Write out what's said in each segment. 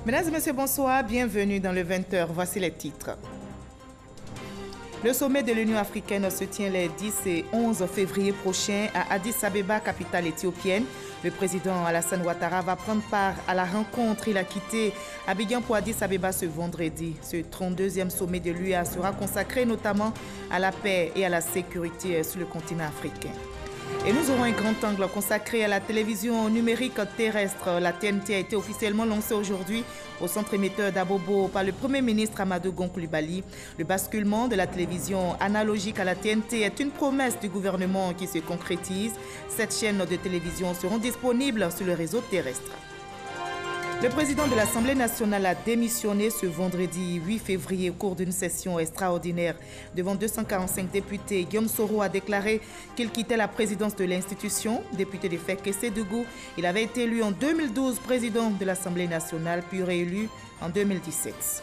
Mesdames et messieurs, bonsoir, bienvenue dans le 20h. Voici les titres. Le sommet de l'Union africaine se tient les 10 et 11 février prochains à Addis Abeba, capitale éthiopienne. Le président Alassane Ouattara va prendre part à la rencontre. Il a quitté Abidjan pour Addis Abeba ce vendredi. Ce 32e sommet de l'UA sera consacré notamment à la paix et à la sécurité sur le continent africain. Et nous aurons un grand angle consacré à la télévision numérique terrestre. La TNT a été officiellement lancée aujourd'hui au centre émetteur d'Abobo par le Premier ministre Amadou Gon Coulibaly. Le basculement de la télévision analogique à la TNT est une promesse du gouvernement qui se concrétise. 7 chaînes de télévision seront disponibles sur le réseau terrestre. Le président de l'Assemblée nationale a démissionné ce vendredi 8 février au cours d'une session extraordinaire. Devant 245 députés, Guillaume Soro a déclaré qu'il quittait la présidence de l'institution. Député de Fekese-Dougou, il avait été élu en 2012 président de l'Assemblée nationale, puis réélu en 2017.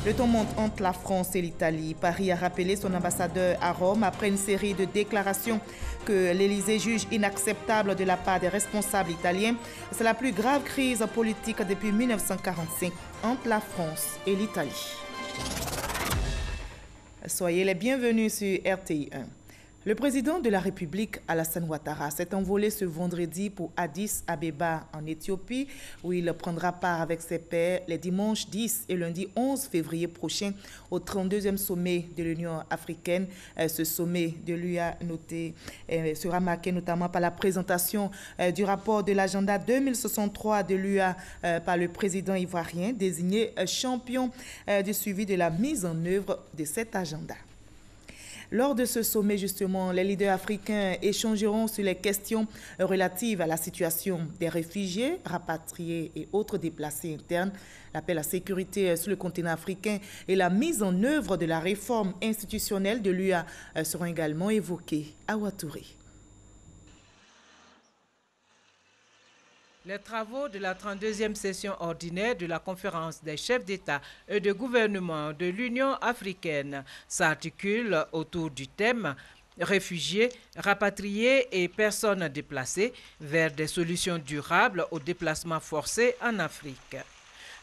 Le ton monte entre la France et l'Italie. Paris a rappelé son ambassadeur à Rome après une série de déclarations que l'Élysée juge inacceptables de la part des responsables italiens. C'est la plus grave crise politique depuis 1945 entre la France et l'Italie. Soyez les bienvenus sur RTI 1. Le président de la République, Alassane Ouattara, s'est envolé ce vendredi pour Addis Abeba en Éthiopie, où il prendra part avec ses pairs les dimanches 10 et lundi 11 février prochains au 32e sommet de l'Union africaine. Ce sommet de l'UA sera marqué notamment par la présentation du rapport de l'agenda 2063 de l'UA par le président ivoirien, désigné champion du suivi de la mise en œuvre de cet agenda. Lors de ce sommet, justement, les leaders africains échangeront sur les questions relatives à la situation des réfugiés, rapatriés et autres déplacés internes, la paix et la sécurité sur le continent africain et la mise en œuvre de la réforme institutionnelle de l'UA seront également évoqués à Ouattouré. Les travaux de la 32e session ordinaire de la conférence des chefs d'État et de gouvernement de l'Union africaine s'articulent autour du thème « Réfugiés, rapatriés et personnes déplacées vers des solutions durables aux déplacements forcés en Afrique ».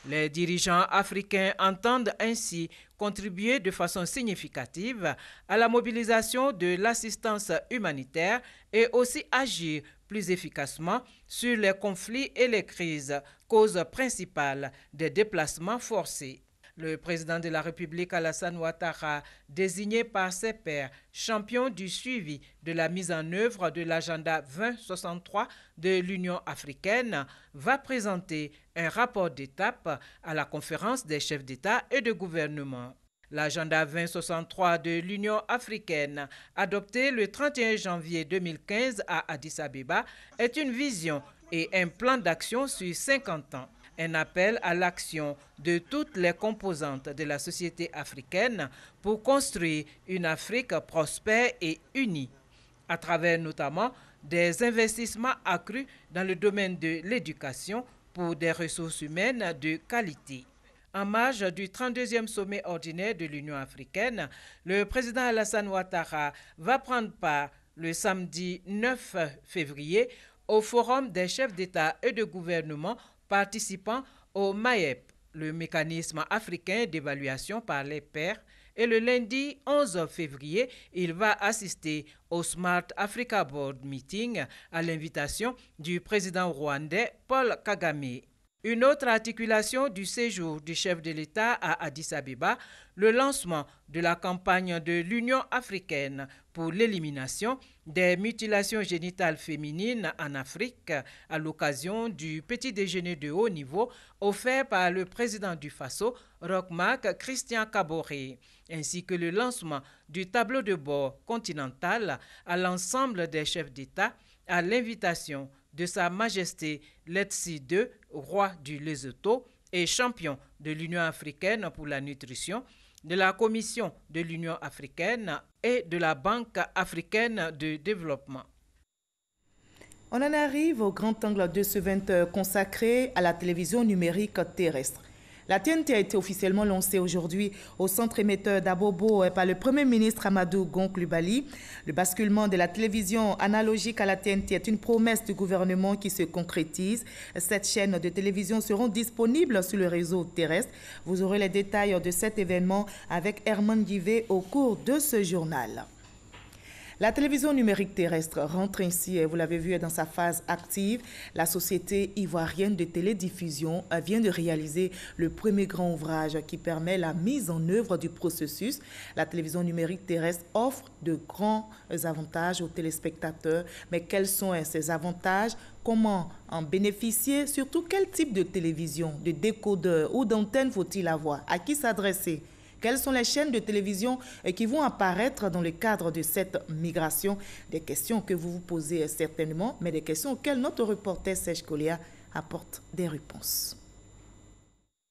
Les dirigeants africains entendent ainsi contribuer de façon significative à la mobilisation de l'assistance humanitaire et aussi agir plus efficacement sur les conflits et les crises, cause principale des déplacements forcés. Le président de la République, Alassane Ouattara, désigné par ses pairs champion du suivi de la mise en œuvre de l'agenda 2063 de l'Union africaine, va présenter un rapport d'étape à la conférence des chefs d'État et de gouvernement. L'agenda 2063 de l'Union africaine, adopté le 31 janvier 2015 à Addis Abeba, est une vision et un plan d'action sur 50 ans. Un appel à l'action de toutes les composantes de la société africaine pour construire une Afrique prospère et unie, à travers notamment des investissements accrus dans le domaine de l'éducation pour des ressources humaines de qualité. En marge du 32e sommet ordinaire de l'Union africaine, le président Alassane Ouattara va prendre part le samedi 9 février au Forum des chefs d'État et de gouvernement participant au MAEP, le mécanisme africain d'évaluation par les pairs, et le lundi 11 février, il va assister au Smart Africa Board Meeting à l'invitation du président rwandais Paul Kagame. Une autre articulation du séjour du chef de l'État à Addis Abeba, le lancement de la campagne de l'Union africaine pour l'élimination des mutilations génitales féminines en Afrique à l'occasion du petit déjeuner de haut niveau offert par le président du Faso, Roch-Marc Christian Kaboré, ainsi que le lancement du tableau de bord continental à l'ensemble des chefs d'État à l'invitation de Sa Majesté Letsi II, roi du Lesotho et champion de l'Union africaine pour la nutrition, de la Commission de l'Union africaine et de la Banque africaine de développement. On en arrive au grand angle de ce 20h consacré à la télévision numérique terrestre. La TNT a été officiellement lancée aujourd'hui au centre émetteur d'Abobo par le Premier ministre Amadou Gon Coulibaly. Le basculement de la télévision analogique à la TNT est une promesse du gouvernement qui se concrétise. Cette chaîne de télévision seront disponibles sur le réseau terrestre. Vous aurez les détails de cet événement avec Herman Guivet au cours de ce journal. La télévision numérique terrestre rentre ainsi, vous l'avez vu, dans sa phase active. La société ivoirienne de télédiffusion vient de réaliser le premier grand ouvrage qui permet la mise en œuvre du processus. La télévision numérique terrestre offre de grands avantages aux téléspectateurs. Mais quels sont ces avantages? Comment en bénéficier? Surtout, quel type de télévision, de décodeur ou d'antenne faut-il avoir? À qui s'adresser? Quelles sont les chaînes de télévision qui vont apparaître dans le cadre de cette migration? Des questions que vous vous posez certainement, mais des questions auxquelles notre reporter Serge Kolia apporte des réponses.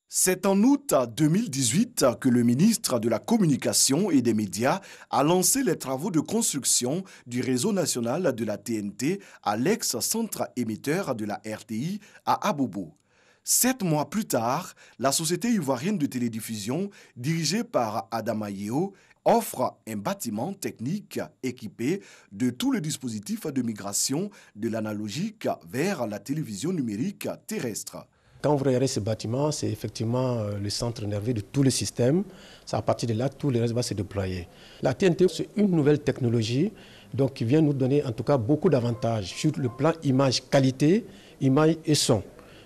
C'est en août 2018 que le ministre de la Communication et des Médias a lancé les travaux de construction du réseau national de la TNT à l'ex-centre émetteur de la RTI à Abobo. 7 mois plus tard, la société ivoirienne de télédiffusion, dirigée par Adama Yeo, offre un bâtiment technique équipé de tous les dispositifs de migration de l'analogique vers la télévision numérique terrestre. Quand vous regardez ce bâtiment, c'est effectivement le centre nerveux de tout le système. C'est à partir de là, tout le reste va se déployer. La TNT, c'est une nouvelle technologie donc, qui vient nous donner en tout cas beaucoup d'avantages sur le plan image qualité, image et son.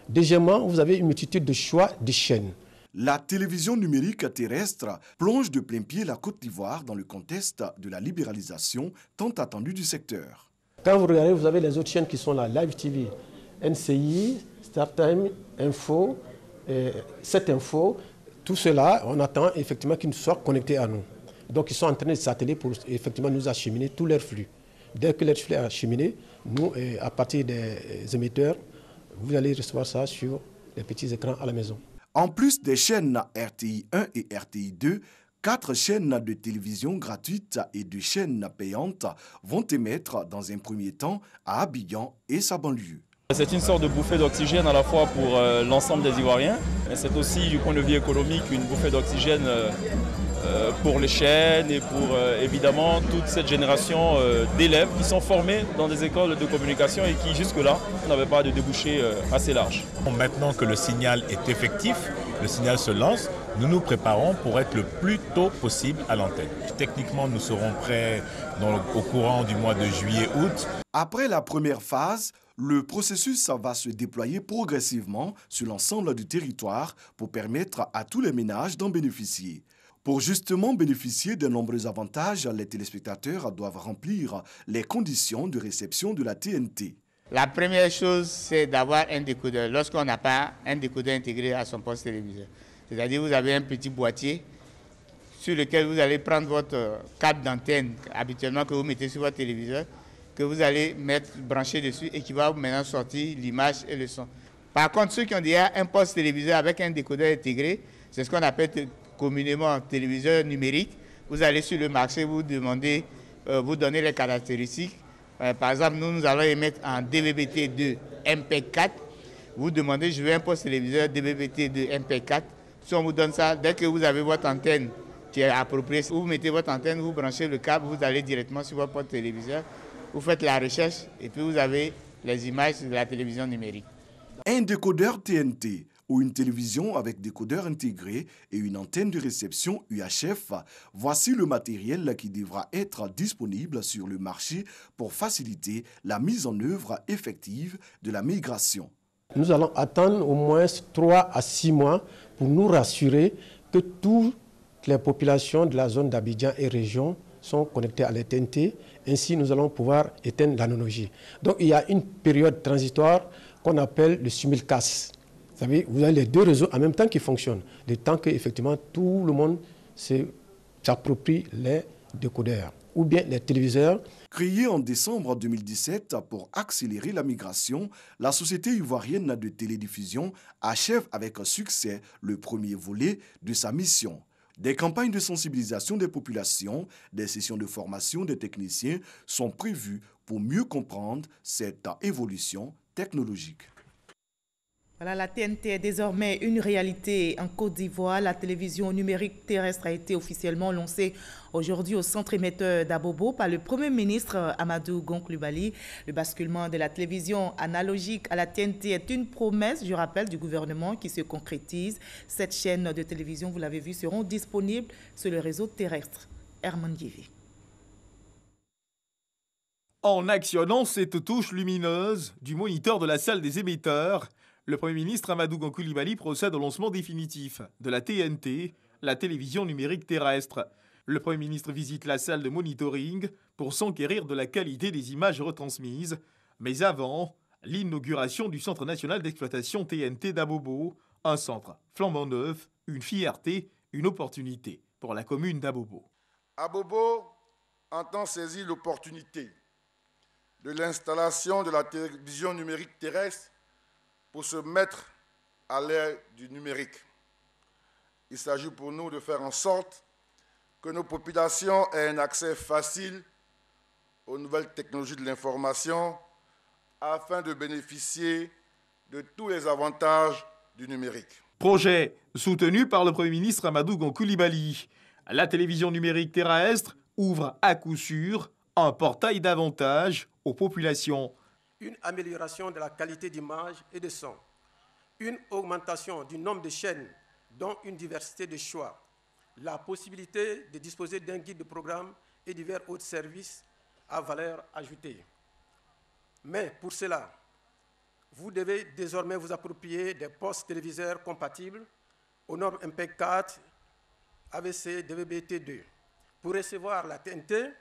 Deuxièmement, vous avez une multitude de choix de chaînes. La télévision numérique terrestre plonge de plein pied la Côte d'Ivoire dans le contexte de la libéralisation tant attendue du secteur. Quand vous regardez, vous avez les autres chaînes qui sont là, Live TV, NCI, StarTime, Info, 7Info. Tout cela, on attend effectivement qu'ils soient connectés à nous. Donc ils sont en train de s'atteler pour effectivement nous acheminer tout leur flux. Dès que leur flux est acheminé, nous, à partir des émetteurs, vous allez recevoir ça sur les petits écrans à la maison. En plus des chaînes RTI 1 et RTI 2, 4 chaînes de télévision gratuites et 2 chaînes payantes vont émettre dans un premier temps à Abidjan et sa banlieue. C'est une sorte de bouffée d'oxygène à la fois pour l'ensemble des Ivoiriens, mais c'est aussi du point de vue économique une bouffée d'oxygène pour les chaînes et pour évidemment toute cette génération d'élèves qui sont formés dans des écoles de communication et qui jusque-là n'avaient pas de débouchés assez larges. Maintenant que le signal est effectif, le signal se lance, nous nous préparons pour être le plus tôt possible à l'antenne. Techniquement, nous serons prêts au courant du mois de juillet-août. Après la première phase, le processus va se déployer progressivement sur l'ensemble du territoire pour permettre à tous les ménages d'en bénéficier. Pour justement bénéficier de nombreux avantages, les téléspectateurs doivent remplir les conditions de réception de la TNT. La première chose, c'est d'avoir un décodeur. Lorsqu'on n'a pas un décodeur intégré à son poste téléviseur, c'est-à-dire vous avez un petit boîtier sur lequel vous allez prendre votre câble d'antenne habituellement que vous mettez sur votre téléviseur, que vous allez brancher dessus et qui va maintenant sortir l'image et le son. Par contre, ceux qui ont déjà un poste téléviseur avec un décodeur intégré, c'est ce qu'on appelle communément téléviseur numérique. Vous allez sur le marché, vous donnez les caractéristiques. Par exemple, nous allons émettre en DVB-T2 MP4. Vous demandez, je veux un poste téléviseur DVB-T2 MP4. Si on vous donne ça, dès que vous avez votre antenne qui est appropriée, vous mettez votre antenne, vous branchez le câble, vous allez directement sur votre poste téléviseur, vous faites la recherche et puis vous avez les images de la télévision numérique. Un décodeur TNT ou une télévision avec décodeur intégré et une antenne de réception UHF, voici le matériel qui devra être disponible sur le marché pour faciliter la mise en œuvre effective de la migration. Nous allons attendre au moins 3 à 6 mois pour nous rassurer que toutes les populations de la zone d'Abidjan et région sont connectées à la TNT. Ainsi, nous allons pouvoir éteindre l'analogie. Donc, il y a une période transitoire qu'on appelle le simulcast. Vous savez, vous avez les 2 réseaux en même temps qui fonctionnent, le temps que effectivement tout le monde s'approprie les décodeurs ou bien les téléviseurs. Créée en décembre 2017 pour accélérer la migration, la société ivoirienne de télédiffusion achève avec succès le premier volet de sa mission. Des campagnes de sensibilisation des populations, des sessions de formation des techniciens sont prévues pour mieux comprendre cette évolution technologique. Voilà, la TNT est désormais une réalité en Côte d'Ivoire. La télévision numérique terrestre a été officiellement lancée aujourd'hui au centre émetteur d'Abobo par le Premier ministre Amadou Gon Coulibaly. Le basculement de la télévision analogique à la TNT est une promesse, je rappelle, du gouvernement qui se concrétise. Cette chaîne de télévision, vous l'avez vu, seront disponibles sur le réseau terrestre. Herman Guévé. En actionnant cette touche lumineuse du moniteur de la salle des émetteurs, le Premier ministre Amadou Gon Coulibaly procède au lancement définitif de la TNT, la télévision numérique terrestre. Le Premier ministre visite la salle de monitoring pour s'enquérir de la qualité des images retransmises. Mais avant, l'inauguration du Centre national d'exploitation TNT d'Abobo, un centre flambant neuf, une fierté, une opportunité pour la commune d'Abobo. Abobo entend saisir l'opportunité de l'installation de la télévision numérique terrestre pour se mettre à l'ère du numérique. Il s'agit pour nous de faire en sorte que nos populations aient un accès facile aux nouvelles technologies de l'information afin de bénéficier de tous les avantages du numérique. Projet soutenu par le Premier ministre Amadou Gon Coulibaly. La télévision numérique terrestre ouvre à coup sûr un portail d'avantages aux populations. Une amélioration de la qualité d'image et de son, une augmentation du nombre de chaînes, dont une diversité de choix, la possibilité de disposer d'un guide de programme et divers autres services à valeur ajoutée. Mais pour cela, vous devez désormais vous approprier des postes téléviseurs compatibles aux normes MP4, AVC, DVB-T2 pour recevoir la TNT,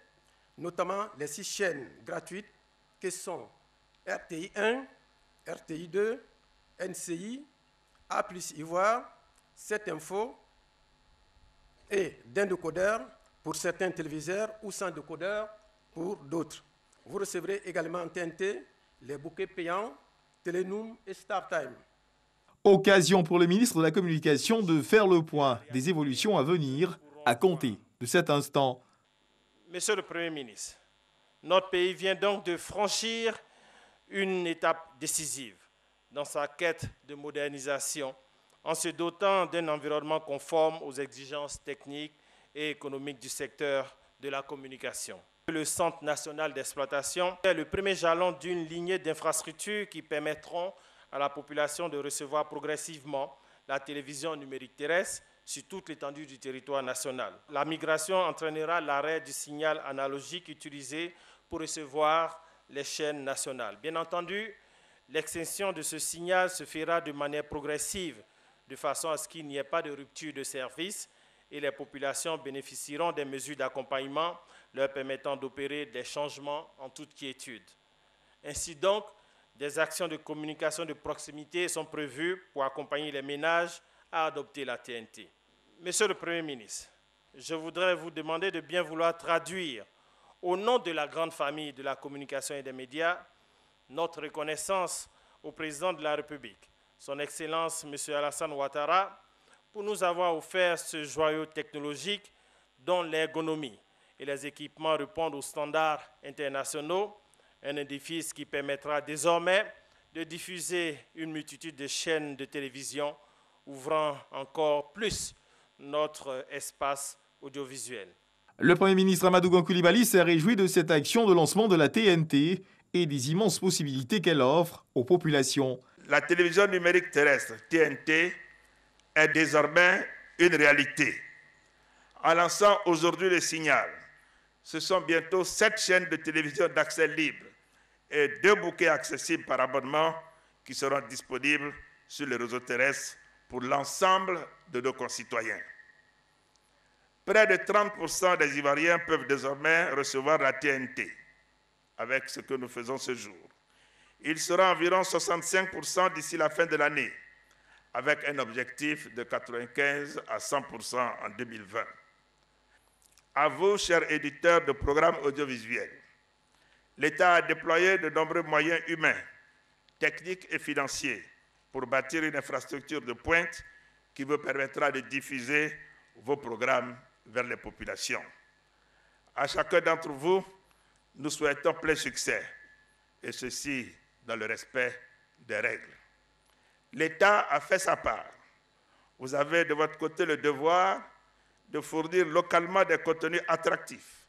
notamment les 6 chaînes gratuites que sont RTI 1, RTI 2, NCI, A+ Ivoire, 7 Info et d'un décodeur pour certains téléviseurs ou sans décodeur pour d'autres. Vous recevrez également en TNT les bouquets payants, Telenoom et StarTime. Occasion pour le ministre de la Communication de faire le point des évolutions à venir à compter de cet instant. Monsieur le Premier ministre, notre pays vient donc de franchir une étape décisive dans sa quête de modernisation en se dotant d'un environnement conforme aux exigences techniques et économiques du secteur de la communication. Le Centre national d'exploitation est le premier jalon d'une lignée d'infrastructures qui permettront à la population de recevoir progressivement la télévision numérique terrestre sur toute l'étendue du territoire national. La migration entraînera l'arrêt du signal analogique utilisé pour recevoir les chaînes nationales. Bien entendu, l'extinction de ce signal se fera de manière progressive, de façon à ce qu'il n'y ait pas de rupture de service et les populations bénéficieront des mesures d'accompagnement leur permettant d'opérer des changements en toute quiétude. Ainsi donc, des actions de communication de proximité sont prévues pour accompagner les ménages à adopter la TNT. Monsieur le Premier ministre, je voudrais vous demander de bien vouloir traduire, au nom de la grande famille de la communication et des médias, notre reconnaissance au Président de la République, Son Excellence M. Alassane Ouattara, pour nous avoir offert ce joyau technologique dont l'ergonomie et les équipements répondent aux standards internationaux, un édifice qui permettra désormais de diffuser une multitude de chaînes de télévision, ouvrant encore plus notre espace audiovisuel. Le Premier ministre Amadou Gon Coulibaly s'est réjoui de cette action de lancement de la TNT et des immenses possibilités qu'elle offre aux populations. La télévision numérique terrestre, TNT, est désormais une réalité. En lançant aujourd'hui le signal, ce sont bientôt 7 chaînes de télévision d'accès libre et 2 bouquets accessibles par abonnement qui seront disponibles sur le réseau terrestre pour l'ensemble de nos concitoyens. Près de 30% des Ivoiriens peuvent désormais recevoir la TNT avec ce que nous faisons ce jour. Il sera environ 65% d'ici la fin de l'année, avec un objectif de 95 à 100% en 2020. À vous, chers éditeurs de programmes audiovisuels, l'État a déployé de nombreux moyens humains, techniques et financiers pour bâtir une infrastructure de pointe qui vous permettra de diffuser vos programmes vers les populations. À chacun d'entre vous, nous souhaitons plein succès, et ceci dans le respect des règles. l'État a fait sa part. Vous avez de votre côté le devoir de fournir localement des contenus attractifs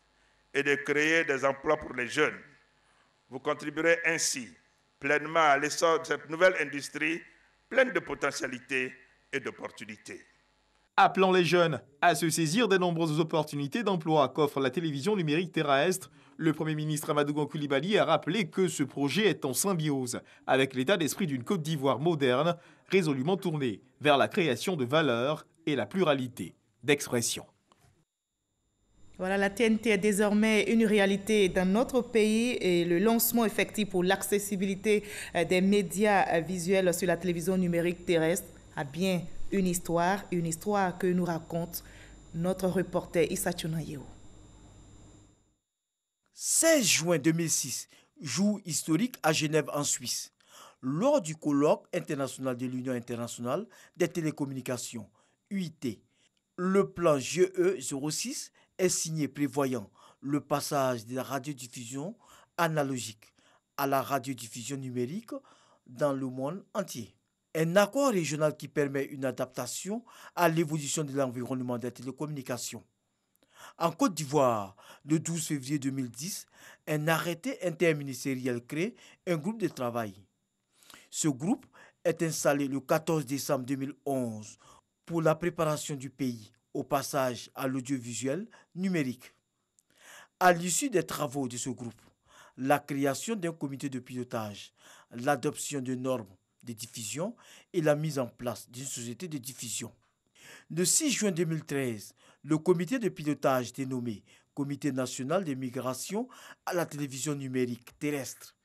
et de créer des emplois pour les jeunes. Vous contribuerez ainsi pleinement à l'essor de cette nouvelle industrie pleine de potentialités et d'opportunités. Appelant les jeunes à se saisir des nombreuses opportunités d'emploi qu'offre la télévision numérique terrestre, le Premier ministre Amadou Coulibaly a rappelé que ce projet est en symbiose avec l'état d'esprit d'une Côte d'Ivoire moderne, résolument tournée vers la création de valeurs et la pluralité d'expression. Voilà, la TNT est désormais une réalité dans notre pays et le lancement effectif pour l'accessibilité des médias visuels sur la télévision numérique terrestre a bien une histoire que nous raconte notre reporter Issa Tchounaïo. 16 juin 2006, jour historique à Genève en Suisse. Lors du colloque international de l'Union internationale des télécommunications, UIT, le plan GE 06 est signé prévoyant le passage de la radiodiffusion analogique à la radiodiffusion numérique dans le monde entier. Un accord régional qui permet une adaptation à l'évolution de l'environnement des télécommunications. En Côte d'Ivoire, le 12 février 2010, un arrêté interministériel crée un groupe de travail. Ce groupe est installé le 14 décembre 2011 pour la préparation du pays au passage à l'audiovisuel numérique. À l'issue des travaux de ce groupe, la création d'un comité de pilotage, l'adoption de normes de diffusion et la mise en place d'une société de diffusion. Le 6 juin 2013, le comité de pilotage dénommé Comité national des migrations à la télévision numérique terrestre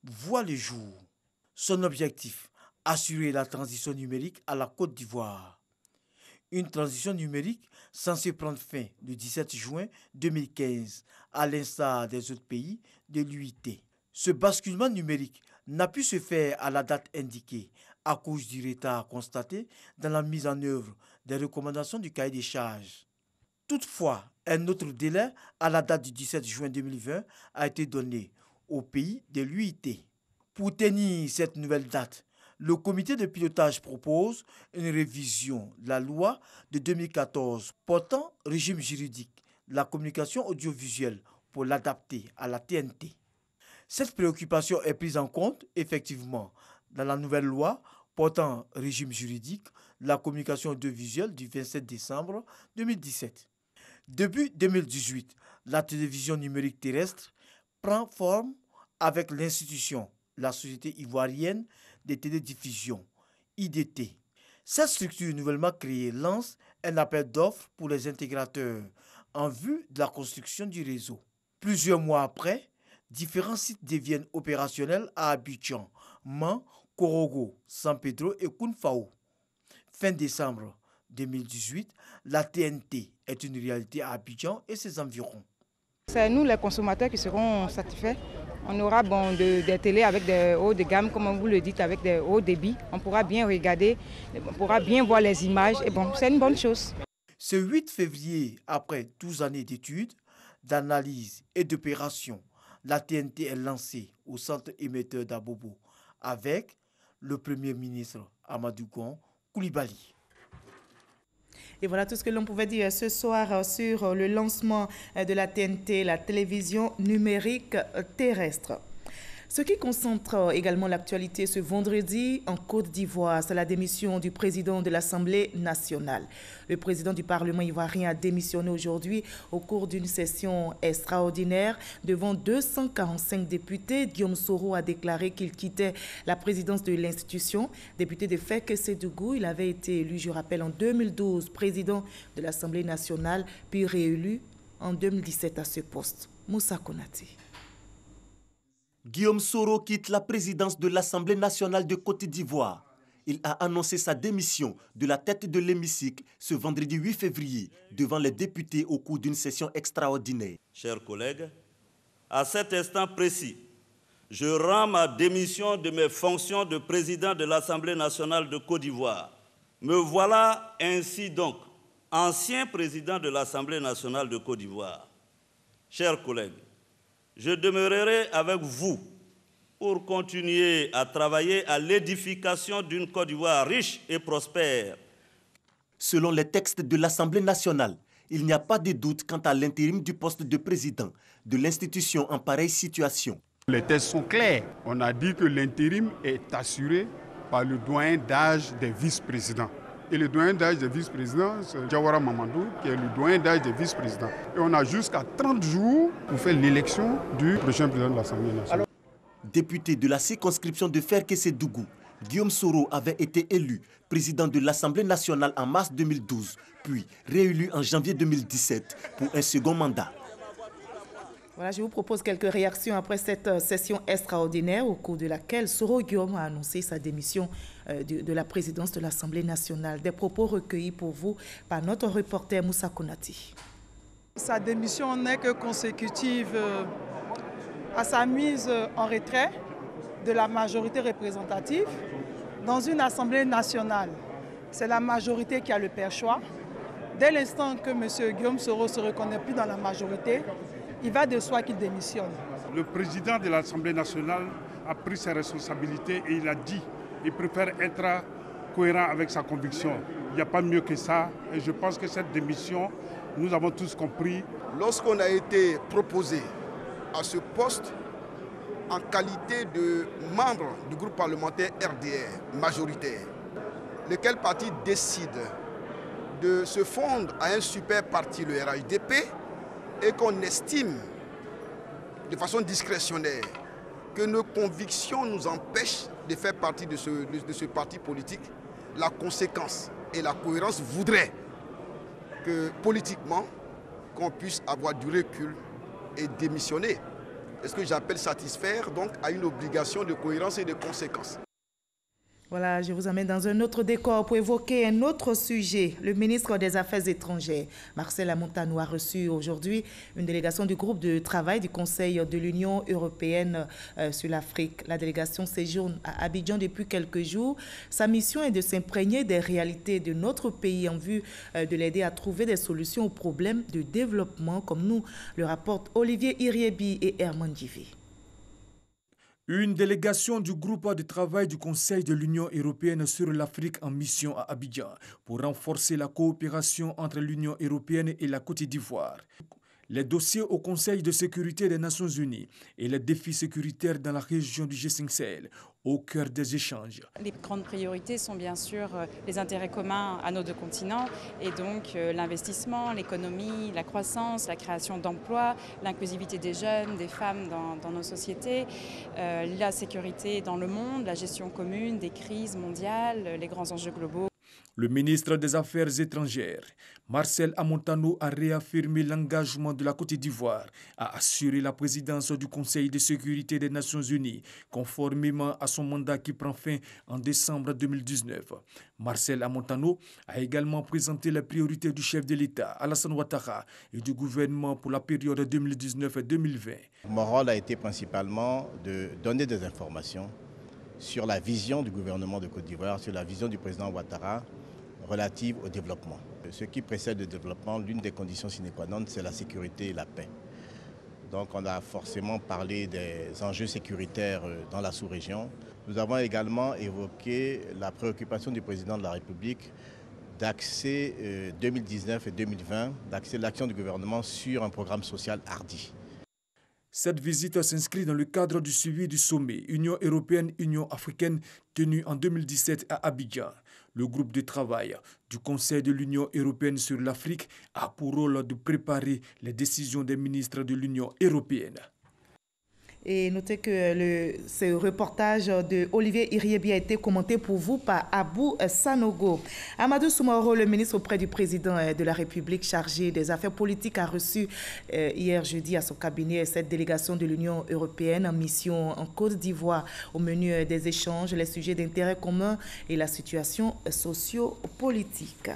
voit le jour. Son objectif, assurer la transition numérique à la Côte d'Ivoire. Une transition numérique censée prendre fin le 17 juin 2015, à l'instar des autres pays de l'UIT. Ce basculement numérique n'a pu se faire à la date indiquée à cause du retard constaté dans la mise en œuvre des recommandations du cahier des charges. Toutefois, un autre délai à la date du 17 juin 2020 a été donné aux pays de l'UIT. Pour tenir cette nouvelle date, le comité de pilotage propose une révision de la loi de 2014 portant régime juridique de la communication audiovisuelle pour l'adapter à la TNT. Cette préoccupation est prise en compte effectivement dans la nouvelle loi portant régime juridique de la communication audiovisuelle du 27 décembre 2017. Début 2018, la télévision numérique terrestre prend forme avec l'institution, la Société ivoirienne de télédiffusion, IDT. Cette structure nouvellement créée lance un appel d'offres pour les intégrateurs en vue de la construction du réseau. Plusieurs mois après, différents sites deviennent opérationnels à Abidjan, Man, Korogo, San Pedro et Kounfao. Fin décembre 2018, la TNT est une réalité à Abidjan et ses environs. C'est nous les consommateurs qui serons satisfaits. On aura des télés avec des hauts de gamme, comme vous le dites, avec des hauts débits. On pourra bien regarder, on pourra bien voir les images et c'est une bonne chose. Ce 8 février, après 12 années d'études, d'analyse et d'opérations, la TNT est lancée au centre émetteur d'Abobo avec le Premier ministre Amadou Coulibaly. Et voilà tout ce que l'on pouvait dire ce soir sur le lancement de la TNT, la télévision numérique terrestre. Ce qui concentre également l'actualité ce vendredi en Côte d'Ivoire, c'est la démission du président de l'Assemblée nationale. Le président du Parlement ivoirien a démissionné aujourd'hui au cours d'une session extraordinaire devant 245 députés. Guillaume Soro a déclaré qu'il quittait la présidence de l'institution. Député de Fek-Sédougou, il avait été élu, je rappelle, en 2012 président de l'Assemblée nationale, puis réélu en 2017 à ce poste. Moussa Konati. Guillaume Soro quitte la présidence de l'Assemblée nationale de Côte d'Ivoire. Il a annoncé sa démission de la tête de l'hémicycle ce vendredi 8 février devant les députés au cours d'une session extraordinaire. Chers collègues, à cet instant précis, je rends ma démission de mes fonctions de président de l'Assemblée nationale de Côte d'Ivoire. Me voilà ainsi donc ancien président de l'Assemblée nationale de Côte d'Ivoire. Chers collègues, je demeurerai avec vous pour continuer à travailler à l'édification d'une Côte d'Ivoire riche et prospère. Selon les textes de l'Assemblée nationale, il n'y a pas de doute quant à l'intérim du poste de président de l'institution en pareille situation. Les textes sont clairs. On a dit que l'intérim est assuré par le doyen d'âge des vice-présidents. Et le doyen d'âge des vice-présidents, c'est Diawara Mamadou, qui est le doyen d'âge des vice-présidents. Et on a jusqu'à 30 jours pour faire l'élection du prochain président de l'Assemblée nationale. Député de la circonscription de Ferkessé-Dougou, Guillaume Soro avait été élu président de l'Assemblée nationale en mars 2012, puis réélu en janvier 2017 pour un second mandat. Voilà, je vous propose quelques réactions après cette session extraordinaire au cours de laquelle Soro Guillaume a annoncé sa démission de la présidence de l'Assemblée nationale. Des propos recueillis pour vous par notre reporter Moussa Konati. Sa démission n'est que consécutive à sa mise en retrait de la majorité représentative dans une Assemblée nationale. C'est la majorité qui a le perchoir. Dès l'instant que M. Guillaume Soro ne se reconnaît plus dans la majorité, il va de soi qu'il démissionne. Le président de l'Assemblée nationale a pris ses responsabilités et il a dit qu'il préfère être cohérent avec sa conviction. Il n'y a pas mieux que ça et je pense que cette démission, nous avons tous compris. Lorsqu'on a été proposé à ce poste en qualité de membre du groupe parlementaire RDR majoritaire, lequel parti décide de se fondre à un super parti, le RHDP, et qu'on estime de façon discrétionnaire que nos convictions nous empêchent de faire partie de ce parti politique, la conséquence et la cohérence voudraient que politiquement, qu'on puisse avoir du recul et démissionner. C'est ce que j'appelle satisfaire donc à une obligation de cohérence et de conséquence. Voilà, je vous amène dans un autre décor pour évoquer un autre sujet. Le ministre des Affaires étrangères, Marcel Amontano, a reçu aujourd'hui une délégation du groupe de travail du Conseil de l'Union européenne sur l'Afrique. La délégation séjourne à Abidjan depuis quelques jours. Sa mission est de s'imprégner des réalités de notre pays en vue de l'aider à trouver des solutions aux problèmes de développement, comme nous le rapportent Olivier Iriebi et Herman Djivé. Une délégation du groupe de travail du Conseil de l'Union européenne sur l'Afrique en mission à Abidjan pour renforcer la coopération entre l'Union européenne et la Côte d'Ivoire. Les dossiers au Conseil de sécurité des Nations Unies et les défis sécuritaires dans la région du G5 Sahel au cœur des échanges. Les grandes priorités sont bien sûr les intérêts communs à nos deux continents et donc l'investissement, l'économie, la croissance, la création d'emplois, l'inclusivité des jeunes, des femmes dans nos sociétés, la sécurité dans le monde, la gestion commune des crises mondiales, les grands enjeux globaux. Le ministre des Affaires étrangères, Marcel Amontano, a réaffirmé l'engagement de la Côte d'Ivoire à assurer la présidence du Conseil de sécurité des Nations Unies, conformément à son mandat qui prend fin en décembre 2019. Marcel Amontano a également présenté les priorités du chef de l'État, Alassane Ouattara, et du gouvernement pour la période 2019-2020. Mon rôle a été principalement de donner des informations sur la vision du gouvernement de Côte d'Ivoire, sur la vision du président Ouattara relative au développement. Ce qui précède le développement, l'une des conditions sine qua non, c'est la sécurité et la paix. Donc on a forcément parlé des enjeux sécuritaires dans la sous-région. Nous avons également évoqué la préoccupation du président de la République d'axer 2019 et 2020, d'axer l'action du gouvernement sur un programme social hardi. Cette visite s'inscrit dans le cadre du suivi du sommet Union européenne-Union africaine tenu en 2017 à Abidjan. Le groupe de travail du Conseil de l'Union européenne sur l'Afrique a pour rôle de préparer les décisions des ministres de l'Union européenne. Et notez que ce reportage de Olivier Iriebi a été commenté pour vous par Abou Sanogo. Amadou Soumaoro, le ministre auprès du président de la République chargé des affaires politiques, a reçu hier jeudi à son cabinet cette délégation de l'Union européenne en mission en Côte d'Ivoire. Au menu des échanges, les sujets d'intérêt commun et la situation socio-politique.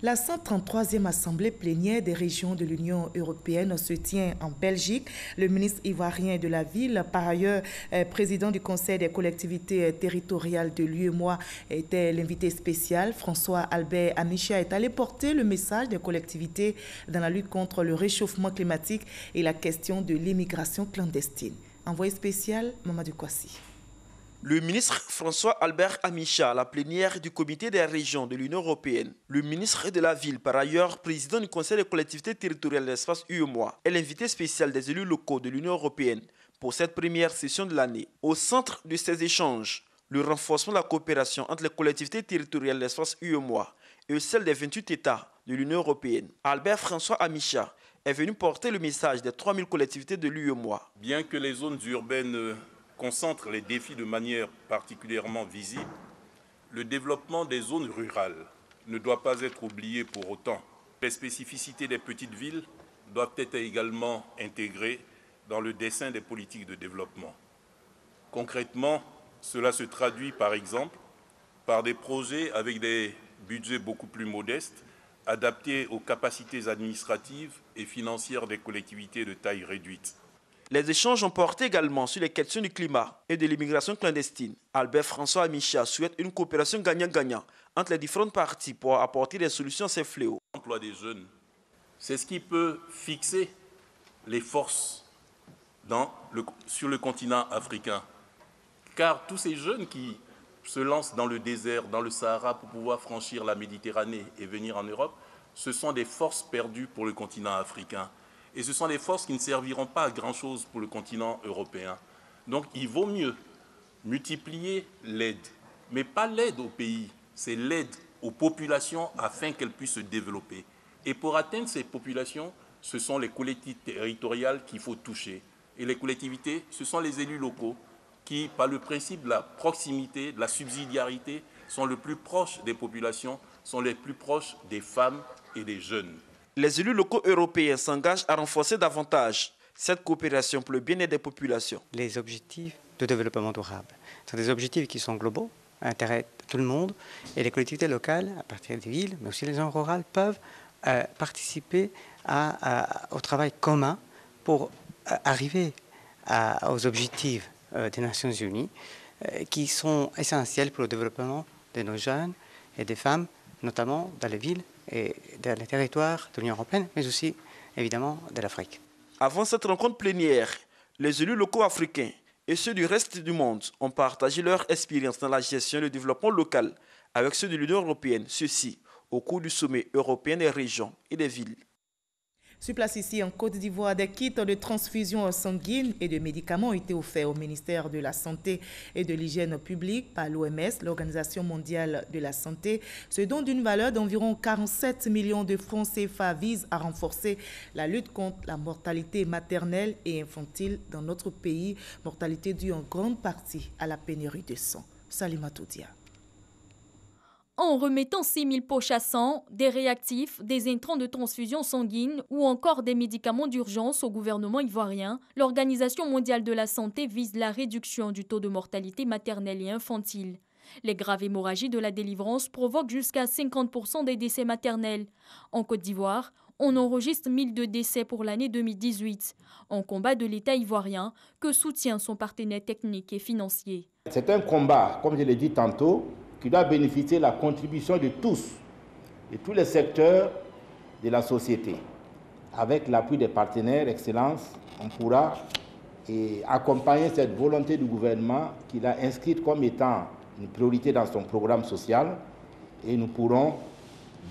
La 133e Assemblée plénière des régions de l'Union européenne se tient en Belgique. Le ministre ivoirien de la Ville, par ailleurs président du Conseil des collectivités territoriales de l'UEMOA, était l'invité spécial. François-Albert Amicha est allé porter le message des collectivités dans la lutte contre le réchauffement climatique et la question de l'immigration clandestine. Envoyé spécial, Mamadou Kwasi. Le ministre François Albert Amicha à la plénière du comité des régions de l'Union européenne. Le ministre de la Ville, par ailleurs président du Conseil des collectivités territoriales de l'espace UEMOA, est l'invité spécial des élus locaux de l'Union européenne pour cette première session de l'année. Au centre de ces échanges, le renforcement de la coopération entre les collectivités territoriales de l'espace UEMOA et celles des 28 États de l'Union européenne. Albert François Amicha est venu porter le message des 3000 collectivités de l'UEMOA. Bien que les zones urbaines concentrent les défis de manière particulièrement visible, le développement des zones rurales ne doit pas être oublié pour autant. Les spécificités des petites villes doivent être également intégrées dans le dessin des politiques de développement. Concrètement, cela se traduit par exemple par des projets avec des budgets beaucoup plus modestes, adaptés aux capacités administratives et financières des collectivités de taille réduite. Les échanges ont porté également sur les questions du climat et de l'immigration clandestine. Albert François Amicha souhaite une coopération gagnant-gagnant entre les différentes parties pour apporter des solutions à ces fléaux. L'emploi des jeunes, c'est ce qui peut fixer les forces sur le continent africain. Car tous ces jeunes qui se lancent dans le désert, dans le Sahara pour pouvoir franchir la Méditerranée et venir en Europe, ce sont des forces perdues pour le continent africain. Et ce sont des forces qui ne serviront pas à grand-chose pour le continent européen. Donc il vaut mieux multiplier l'aide, mais pas l'aide au pays, c'est l'aide aux populations afin qu'elles puissent se développer. Et pour atteindre ces populations, ce sont les collectivités territoriales qu'il faut toucher. Et les collectivités, ce sont les élus locaux qui, par le principe de la proximité, de la subsidiarité, sont le plus proches des populations, sont les plus proches des femmes et des jeunes. Les élus locaux européens s'engagent à renforcer davantage cette coopération pour le bien-être des populations. Les objectifs de développement durable sont des objectifs qui sont globaux, intéressent tout le monde, et les collectivités locales, à partir des villes, mais aussi les zones rurales, peuvent participer au travail commun pour arriver aux objectifs des Nations Unies qui sont essentiels pour le développement de nos jeunes et des femmes, notamment dans les villes et dans les territoires de l'Union européenne, mais aussi évidemment de l'Afrique. Avant cette rencontre plénière, les élus locaux africains et ceux du reste du monde ont partagé leur expérience dans la gestion et le développement local avec ceux de l'Union européenne, ceci au cours du sommet européen des régions et des villes. Sur place ici en Côte d'Ivoire, des kits de transfusion sanguine et de médicaments ont été offerts au ministère de la Santé et de l'Hygiène publique par l'OMS, l'Organisation mondiale de la santé. Ce don d'une valeur d'environ 47 millions de francs CFA vise à renforcer la lutte contre la mortalité maternelle et infantile dans notre pays, mortalité due en grande partie à la pénurie de sang. Salimatou Dia. En remettant 6 000 poches à sang, des réactifs, des intrants de transfusion sanguine ou encore des médicaments d'urgence au gouvernement ivoirien, l'Organisation mondiale de la santé vise la réduction du taux de mortalité maternelle et infantile. Les graves hémorragies de la délivrance provoquent jusqu'à 50% des décès maternels. En Côte d'Ivoire, on enregistre 1002 décès pour l'année 2018, en combat de l'État ivoirien que soutient son partenaire technique et financier. C'est un combat, comme je l'ai dit tantôt, qui doit bénéficier de la contribution de tous les secteurs de la société. Avec l'appui des partenaires, Excellence, on pourra accompagner cette volonté du gouvernement qu'il a inscrite comme étant une priorité dans son programme social, et nous pourrons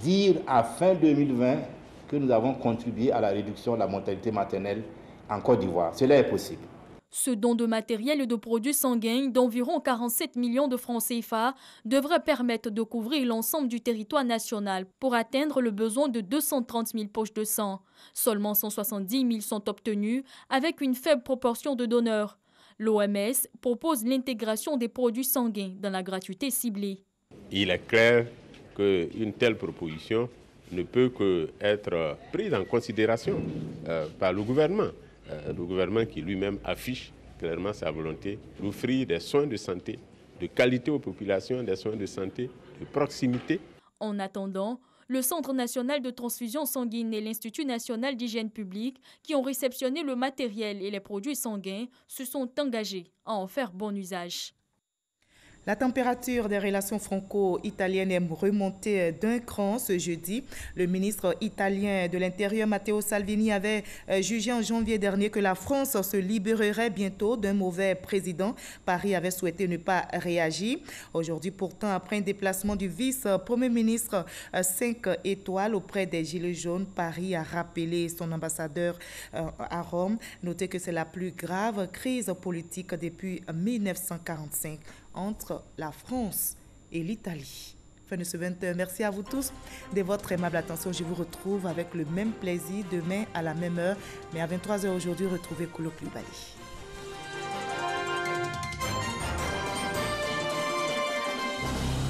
dire à fin 2020 que nous avons contribué à la réduction de la mortalité maternelle en Côte d'Ivoire. Cela est possible. Ce don de matériel et de produits sanguins d'environ 47 millions de francs CFA devrait permettre de couvrir l'ensemble du territoire national pour atteindre le besoin de 230 000 poches de sang. Seulement 170 000 sont obtenus avec une faible proportion de donneurs. L'OMS propose l'intégration des produits sanguins dans la gratuité ciblée. Il est clair qu'une telle proposition ne peut qu'être prise en considération par le gouvernement qui lui-même affiche clairement sa volonté d'offrir des soins de santé de qualité aux populations, des soins de santé de proximité. En attendant, le Centre national de transfusion sanguine et l'Institut national d'hygiène publique, qui ont réceptionné le matériel et les produits sanguins, se sont engagés à en faire bon usage. La température des relations franco-italiennes est remontée d'un cran ce jeudi. Le ministre italien de l'Intérieur, Matteo Salvini, avait jugé en janvier dernier que la France se libérerait bientôt d'un mauvais président. Paris avait souhaité ne pas réagir. Aujourd'hui, pourtant, après un déplacement du vice-premier ministre 5 étoiles auprès des Gilets jaunes, Paris a rappelé son ambassadeur à Rome. Notez que c'est la plus grave crise politique depuis 1945. Entre la France et l'Italie. Fin de ce 21. Merci à vous tous de votre aimable attention. Je vous retrouve avec le même plaisir demain à la même heure. Mais à 23h aujourd'hui, retrouvez Koulo Koulibaly.